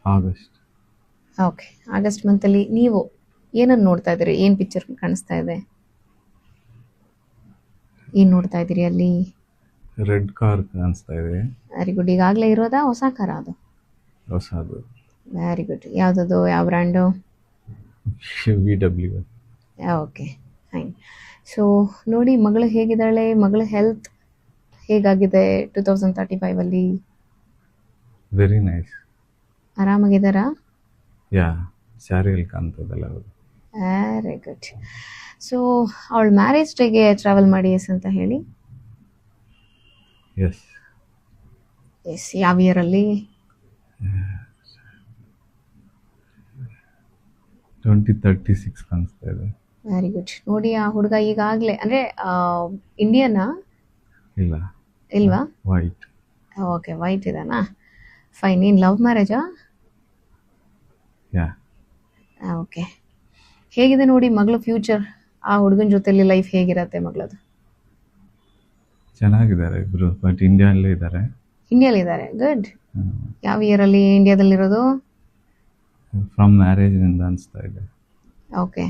August. Okay, August ಮಂತಲ್ಲಿ ನೀವು ಏನನ್ನು ನೋಡ್ತಾ ಇದ್ದೀರಿ? ಏನು ಪಿಕ್ಚರ್ ಕಾಣಿಸ್ತಾ ಇದೆ? ಏನು ನೋಡ್ತಾ ಇದ್ದೀರಿ ಅಲ್ಲಿ? ರೆಡ್ ಕಾರ್ ಕಾಣಿಸ್ತಾ ಇದೆ. Very good. ಈಗಾಗಲೇ ಇರೋದಾ ಹೊಸ ಕಾರ ಅದು? ಹೊಸದು. Very good. ಯಾವುದದು? ಯಾವ brand? VW. Okay, fine. So ನೋಡಿ, ಮಗಳು ಹೇಗಿದ್ದಾಳೆ? ಮಗಳ ಹೆಲ್ತ್ ಹೇಗಾಗಿದೆ 2035ಅಲ್ಲಿ? Very nice. ಆರಾಮಾಗಿದ್ದಾರಾ? ಯಾ, ಸ್ಯಾರಿಯಲ್ಲಿ ಕಾಣ್ತದಲ್ಲ ಅವರು. Very good. ಸೊ ಅವಳ ಮ್ಯಾರೇಜ್ ಡೇಗೆ ಟ್ರಾವೆಲ್ ಮಾಡಿ ಅಂತ ಹೇಳಿ. ಎಸ್. ಎಸ್, ಯಾವ ಇಯರಲ್ಲಿ? 2036 ಕಾಣಿಸ್ತಾ ಇದೆ. Very good. ನೋಡಿ, ಆ ಹುಡುಗ ಈಗಾಗಲೇ ಅಂದರೆ ಇಂಡಿಯನಾ? ಇಲ್ಲ, ಇಲ್ವಾ? ವೈಟ್. ಓಕೆ, ವೈಟ್ ಇದಾನಾ? ಫೈನ್. ಏನು ಲವ್ ಮ್ಯಾರೇಜಾ? ಯಾ. ಓಕೆ. ಹೇಗಿದೆ ನೋಡಿ ಮಗಳು ಫ್ಯೂಚರ್? ಆ ಹುಡುಗನ ಜೊತೆಲಿ ಲೈಫ್ ಹೇಗಿರತ್ತೆ ಮಗಳದು? ಚೆನ್ನಾಗಿದ್ದಾರೆ ಇಬ್ರು, ಬಟ್ ಇಂಡಿಯಾದಲ್ಲೇ ಇದ್ದಾರೆ. ಇಂಡಿಯಾಲಿದ್ದಾರೆ. ಗುಡ್. ಯಾವ ಇಯರಲ್ಲಿ ಇಂಡಿಯಾದಲ್ಲಿರೋದು? ಫ್ರಮ್ ಮ್ಯಾರೇಜ್ನಿಂದ ಅನಿಸ್ತಾ ಇದೆ. ಓಕೆ.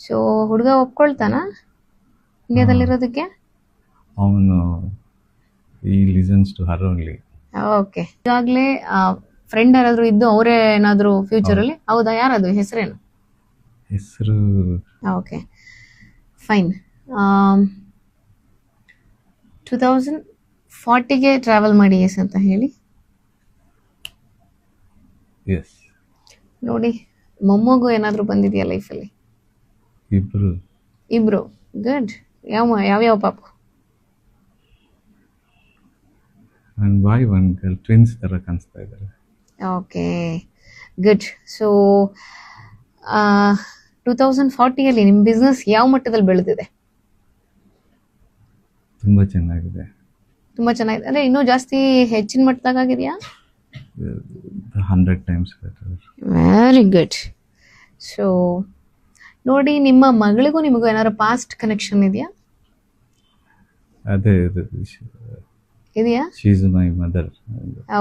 ಸೊ ಹುಡುಗ ಒಪ್ಕೊಳ್ತಾನಾ ಇಂಡಿಯಾದಲ್ಲಿರೋದಕ್ಕೆ? ಅವನು ಈ listens to her only. Okay. ಈಗಾಗಲೇ ಫ್ರೆಂಡ್ ಯಾರಾದರೂ ಇದ್ದು ಅವರೇ ಏನಾದರೂ ಫ್ಯೂಚರಲ್ಲಿ? ಹೌದಾ? ಯಾರದು? ಹೆಸರೇನು? ಹೆಸರು ಓಕೆ, ಫೈನ್. 2040ಗೆ ಟ್ರಾವೆಲ್ ಮಾಡಿ ಅಂತ ಹೇಳಿ. ಎಸ್. ನೋಡಿ, ಮೊಮ್ಮಗು ಏನಾದರೂ ಬಂದಿದೆಯಾ ಲೈಫಲ್ಲಿ? ಇಬ್ರು. ಗುಡ್. ಯಾವ್ಯಾವ ಪಾಪು? ಒನ್ ಬಾಯ್ ಒನ್ ಗರ್ಲ್, ಟ್ವಿನ್ಸ್ ಥರ ಕಾಣಿಸ್ತಾ ಇದ್ದಾರೆ. Okay, good. ಸೊ 2040ಅಲ್ಲಿ ನಿಮ್ಮ ಬಿಸ್ನೆಸ್ ಯಾವ ಮಟ್ಟದಲ್ಲಿ ಬೆಳೆದಿದೆ? ತುಂಬ ಚೆನ್ನಾಗಿದೆ. ತುಂಬ ಚೆನ್ನಾಗಿದೆ ಅಂದರೆ ಇನ್ನೂ ಜಾಸ್ತಿ ಹೆಚ್ಚಿನ ಮಟ್ಟದಾಗಿದೆಯಾ? 100 times better. Very good. So ನೋಡಿ, ನಿಮ್ಮ ಮಗಳಿಗೂ ನಿಮಗೂ ಏನಾದ್ರು ಪಾಸ್ಟ್ ಕನೆಕ್ಷನ್ ಇದೆಯಾ? ಅದೇ ಇದೆಯಾ? She is my mother.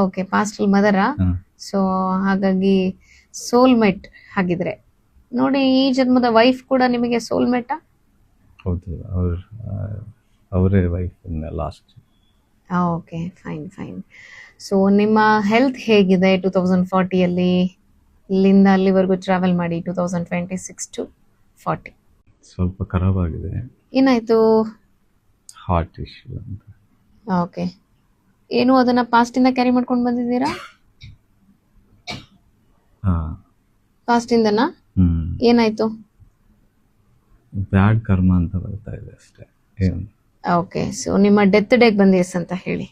Okay, ಪಾಸ್ಟಲ್ ಮದರಾ? ಸೊ ಹಾಗಾಗಿ ಸೋಲ್ಮೇಟ್ ಆಗಿದ್ರೆ ನೋಡಿ, ಈ ಜನ್ಮದ ವೈಫ್ ಕೂಡ ನಿಮಗೆ ಸೋಲ್ಮೇಟಾ? ಹೌದು, ಅವರೇ wife last. Okay, fine fine. So ನಿಮ್ಮ ಹೆಲ್ತ್ ಹೇಗಿದೆ 2040ಅಲ್ಲಿ? ಇಲ್ಲಿಂದ ಅಲ್ಲಿವರೆಗೂ ಟ್ರಾವೆಲ್ ಮಾಡಿ 2026 to 40. ಸ್ವಲ್ಪ ಖರಾಬ್ ಆಗಿದೆ. ಏನಾಯಿತು? ಹಾರ್ಟ್ ಇಶ್ಯೂ ಅಂತ. ಓಕೆ. ಏನು ಅದನ್ನು ಪಾಸ್ಟಿಂದ ಕ್ಯಾರಿ ಮಾಡ್ಕೊಂಡು ಬಂದಿದ್ದೀರಾ? ಪಾಸ್ಟಿಂದನಾ? ಏನಾಯಿತು? ಬ್ಯಾಡ್ ಕರ್ಮ ಅಂತ ಬರ್ತಾ ಇದೆ ಅಷ್ಟೇ. ಏನು? ಓಕೆ. ಸೊ ನಿಮ್ಮ ಡೆತ್ ಡೇಗೆ ಬಂದು ಅಂತ ಹೇಳಿ.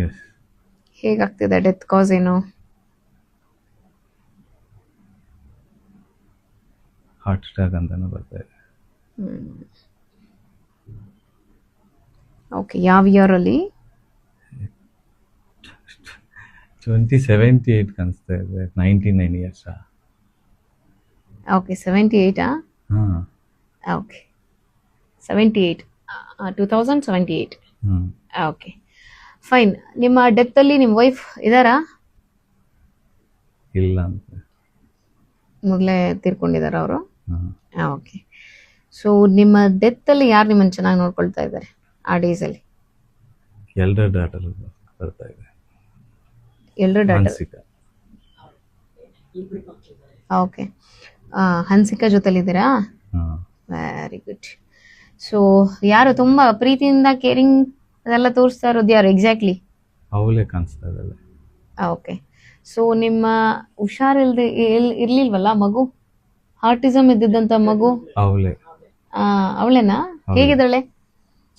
ಎಸ್. ಹೇಗಾಗ್ತಿದೆ ಡೆತ್ ಕಾಸ್ ಏನು? ಹಾರ್ಟ್ ಅಟ್ಯಾಕ್ ಅಂತಾನೆ ಬರ್ತಾ ಇದೆ. ಓಕೆ, ಯಾವ ಇಯರಲ್ಲಿ? 2078 ಕಾಣಿಸ್ತಾ ಇದೆ. 99 years. ಓಕೆ, 78. ಹಾಂ. ಓಕೆ, 78. 2078. Okay, fine. ನಿಮ್ಮ ಡೆತ್ತಲ್ಲಿ ನಿಮ್ಮ ವೈಫ್ ಇದ್ದಾರಾ? ಇಲ್ಲ ಅಂತ. ಮೊದಲೇ ತೀರ್ಕೊಂಡಿದ್ದಾರೆ ಅವರು? ಓಕೆ. ಸೊ ನಿಮ್ಮ ಡೆತ್ತಲ್ಲಿ ಯಾರು ನಿಮ್ಮನ್ನು ಚೆನ್ನಾಗಿ ನೋಡ್ಕೊಳ್ತಾ ಇದ್ದಾರೆ ಆ ಡೇಸಲ್ಲಿ? ಎಲ್ಡರ್ ಡಾಟರ್ ಬರ್ತಾ ಇದೆ. Elder daughter? ಓಕೆ. ಹನ್ಸಿಕಾ ಜೊತೆಲಿದ್ದೀರಾ? Very good. ಸೊ ಯಾರು ತುಂಬ ಪ್ರೀತಿಯಿಂದ ಕೇರಿಂಗ್ ಅದೆಲ್ಲ ತೋರಿಸ್ತಾ ಇರೋದು ಯಾರು ಎಕ್ಸಾಕ್ಟ್ಲಿ? ಅವಳೇ ಕಾಣಿಸ್ತಾ ಇದ್ದಾಳೆ. ಓಕೆ. ಸೊ ನಿಮ್ಮ ಹುಷಾರಿಲ್ದೆ ಇರ್ಲಿಲ್ವಲ್ಲ ಮಗು? ಹಾರ್ಟಿಸಮ್ ಇದ್ದಿದ್ದಂಥ ಮಗು ಅವಳೇನಾ? ಹೇಗಿದ್ದಾಳೆ?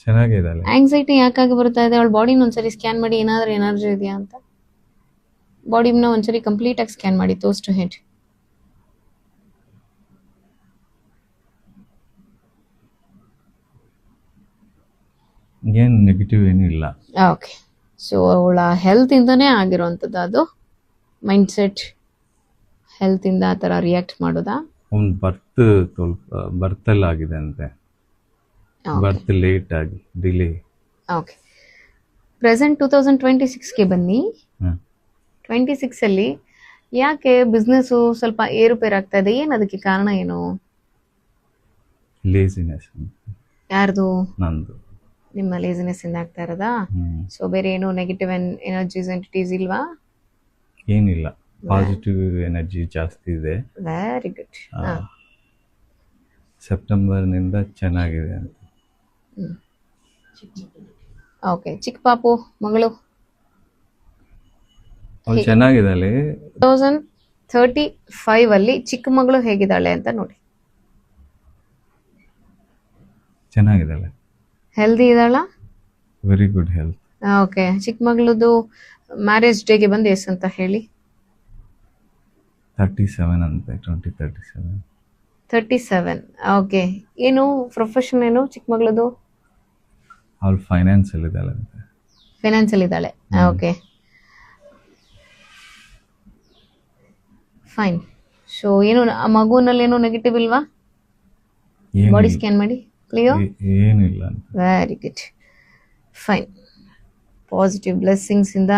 ಚೆನ್ನಾಗಿದ್ದಾಳೆ. ಆಂಗ್ಸೈಟಿ ಯಾಕಾಗಿ ಬರ್ತಾ ಇದೆ? ಅವಳ ಬಾಡಿನ ಒಂದ್ಸರಿ ಸ್ಕ್ಯಾನ್ ಮಾಡಿ, ಏನಾದರೂ ಎನರ್ಜಿ ಇದೆಯಾ ಅಂತ ಬಾಡಿನ ಒಂದ್ಸರಿ ಕಂಪ್ಲೀಟಾಗಿ ಸ್ಕ್ಯಾನ್ ಮಾಡಿ, ಟೋಸ್ ಟು ಹೆಡ್. ಏನು ನೆಗೆಟಿವ್ ಏನೂ ಇಲ್ಲ. ಓಕೆ. ಸೊ ಅವಳ ಹೆಲ್ತಿಂದನೇ ಆಗಿರೋವಂಥದ್ದು ಅದು? ಮೈಂಡ್ ಸೆಟ್ ಹೆಲ್ತಿಂದ ಆ ಥರ ರಿಯಾಕ್ಟ್ ಮಾಡೋದಾ? ಅವ್ನು ಬರ್ತಲ್ಲಿ ಆಗಿದೆ ಅಂತೆ. ಬರ್ತ್ ಲೇಟ್ ಆಗಿ ಡಿಲೇ. ಓಕೆ. ಪ್ರೆಸೆಂಟ್ 2026ಗೆ ಬನ್ನಿ. ಹಾಂ 26 ಅಲ್ಲಿ ಯಾಕೆ ಬಿಸ್ನೆಸ್ ಸ್ವಲ್ಪ ಏರುಪೇರು ಆಗ್ತಾ ಇದೆ? ಏನ್ ಅದಕ್ಕೆ ಕಾರಣ ಏನು? ಲೇಸಿನೆಸ್ ಯಾರ್ದು? ನಂದು. ನಿಮ್ಮ ಲೇಸಿನೆಸ್ ಇಂದ ಆಗ್ತಾ ಇರೋದಾ? ಸೊ ಬೇರೆ ಏನು ನೆಗೆಟಿವ್ ಎನರ್ಜೀಸ್ ಎಂಟಿಟೀಸ್ ಇಲ್ವಾ? ಏನಿಲ್ಲ, ಪಾಸಿಟಿವ್ ಎನರ್ಜಿ ಜಾಸ್ತಿ ಇದೆ. Very good. ಸೆಪ್ಟೆಂಬರ್ನಿಂದ ಚೆನ್ನಾಗಿದೆ ಅಂತ. ಓಕೆ. ಚಿಕ್ಕ ಪಾಪು ಮಗಳು ಅವಳು ಚೆನ್ನಾಗಿದ್ದಾಳೆ. 2035 ಅಲ್ಲಿ ಚಿಕ್ಕ ಮಗಳು ಹೇಗಿದ್ದಾಳೆ ಅಂತ ನೋಡಿ. ಚೆನ್ನಾಗಿದ್ದಾಳೆ, ಹೆಲ್ದಿ ಇದ್ದಾಳ? Very good health. ಓಕೆ. ಚಿಕ್ಕ ಮಗಳದು ಮ್ಯಾರೇಜ್ ಡೇಗೆ ಬಂದು ಎಸ್ ಅಂತ ಹೇಳಿ. 37 ಅಂತೆ, 2037. 37. ಓಕೆ. ಏನು ಪ್ರೊಫೆಷನ್ ಏನು ಚಿಕ್ಕ ಮಗಳದು? ಅವಳು ಫೈನಾನ್ಸಲ್ಲಿ ಇದ್ದಾಳೆ ಅಂತೆ. ಫೈನಾನ್ಸ್ ಅಲ್ಲಿ ಇದ್ದಾಳೆ. Okay fine. ಸೊ ಏನು ಆ ಮಗುನಲ್ಲಿ ಏನು ನೆಗೆಟಿವ್ ಇಲ್ವಾ? ಬಾಡಿ ಸ್ಕ್ಯಾನ್ ಮಾಡಿ ಕ್ಲಿಯರ್. ಏನಿಲ್ಲ ಅಂತ. Very good. Fine. Positive blessings ಇಂದ